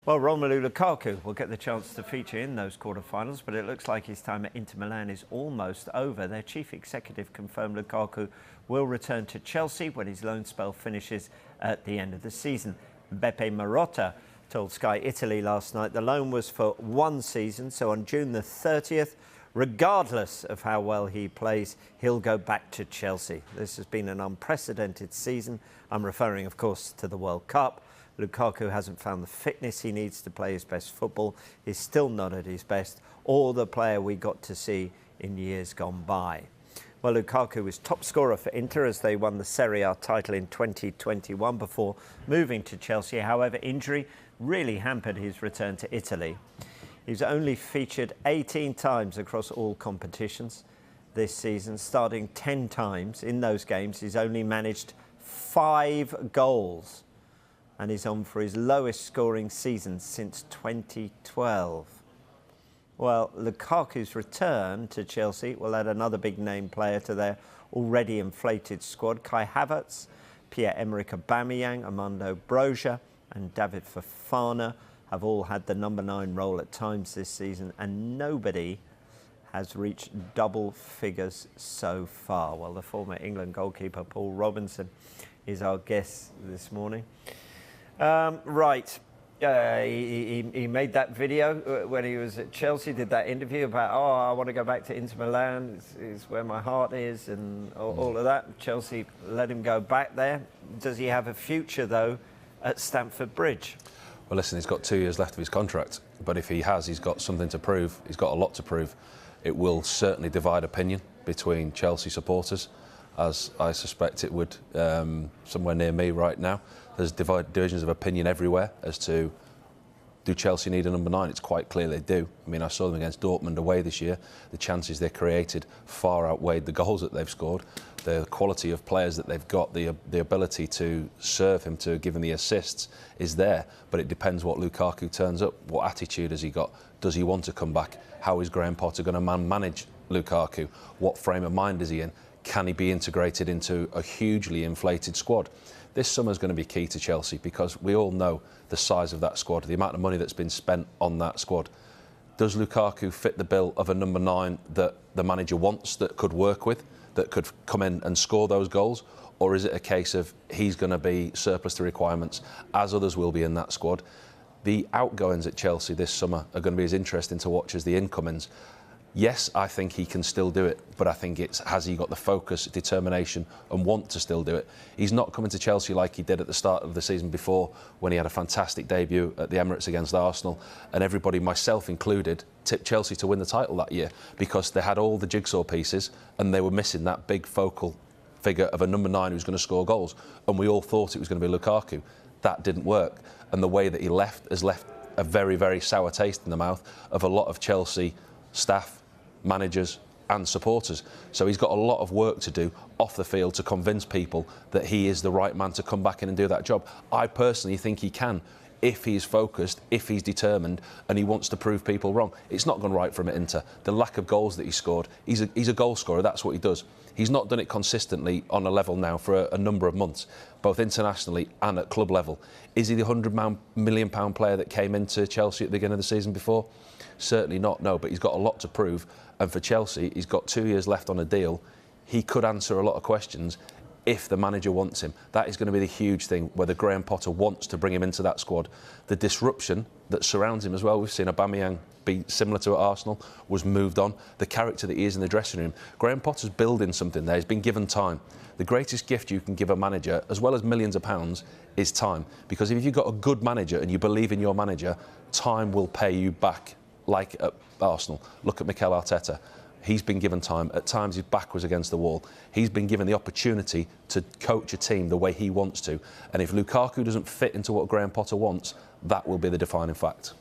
Well, Romelu Lukaku will get the chance to feature in those quarter-finals, but it looks like his time at Inter Milan is almost over. Their chief executive confirmed Lukaku will return to Chelsea when his loan spell finishes at the end of the season. Beppe Marotta told Sky Italy last night the loan was for one season, so on June the 30th, regardless of how well he plays, he'll go back to Chelsea. This has been an unprecedented season. I'm referring, of course, to the World Cup. Lukaku hasn't found the fitness he needs to play his best football. He's still not at his best, or the player we got to see in years gone by. Well, Lukaku was top scorer for Inter as they won the Serie A title in 2021 before moving to Chelsea. However, injury really hampered his return to Italy. He's only featured 18 times across all competitions this season, starting 10 times. In those games, he's only managed 5 goals. And he's on for his lowest scoring season since 2012. Well, Lukaku's return to Chelsea will add another big name player to their already inflated squad. Kai Havertz, Pierre-Emerick Aubameyang, Armando Broja and David Fofana have all had the number 9 role at times this season, and nobody has reached double figures so far. Well, the former England goalkeeper Paul Robinson is our guest this morning. He made that video when he was at Chelsea, did that interview about, I want to go back to Inter Milan, it's where my heart is, and all of that. Chelsea let him go back there. Does he have a future, though, at Stamford Bridge? Well, listen, he's got 2 years left of his contract, but if he has, he's got something to prove. He's got a lot to prove. It will certainly divide opinion between Chelsea supporters, as I suspect it would somewhere near me right now. There's divisions of opinion everywhere as to, do Chelsea need a number 9? It's quite clear they do. I mean, I saw them against Dortmund away this year. The chances they created far outweighed the goals that they've scored. The quality of players that they've got, the ability to serve him, to give him the assists is there. But it depends what Lukaku turns up. What attitude has he got? Does he want to come back? How is Graham Potter going to manage Lukaku? What frame of mind is he in? Can he be integrated into a hugely inflated squad? This summer is going to be key to Chelsea because we all know the size of that squad, the amount of money that's been spent on that squad. Does Lukaku fit the bill of a number 9 that the manager wants, that could work with, that could come in and score those goals? Or is it a case of he's going to be surplus to requirements, as others will be in that squad? The outgoings at Chelsea this summer are going to be as interesting to watch as the incomings. Yes, I think he can still do it, but I think it's, has he got the focus, determination and want to still do it? He's not coming to Chelsea like he did at the start of the season before, when he had a fantastic debut at the Emirates against Arsenal, and everybody, myself included, tipped Chelsea to win the title that year because they had all the jigsaw pieces and they were missing that big focal figure of a number 9 who's going to score goals, and we all thought it was going to be Lukaku. That didn't work, and the way that he left has left a very, very sour taste in the mouth of a lot of Chelsea staff, managers and supporters. So he's got a lot of work to do off the field to convince people that he is the right man to come back in and do that job. I personally think he can, if he's focused, if he's determined and he wants to prove people wrong. It's not gone right for him at Inter. The lack of goals that he scored, he's a goal scorer, that's what he does. He's not done it consistently on a level now for a number of months, both internationally and at club level. Is he the £100 million player that came into Chelsea at the beginning of the season before? Certainly not, no, but he's got a lot to prove. And for Chelsea, he's got 2 years left on a deal. He could answer a lot of questions if the manager wants him. That is going to be the huge thing, whether Graham Potter wants to bring him into that squad. The disruption that surrounds him as well, we've seen Aubameyang be similar to at Arsenal, was moved on. The character that he is in the dressing room. Graham Potter's building something there. He's been given time. The greatest gift you can give a manager, as well as millions of pounds, is time. Because if you've got a good manager and you believe in your manager, time will pay you back. Like at Arsenal, look at Mikel Arteta. He's been given time. At times his back was against the wall. He's been given the opportunity to coach a team the way he wants to. And if Lukaku doesn't fit into what Graham Potter wants, that will be the defining fact.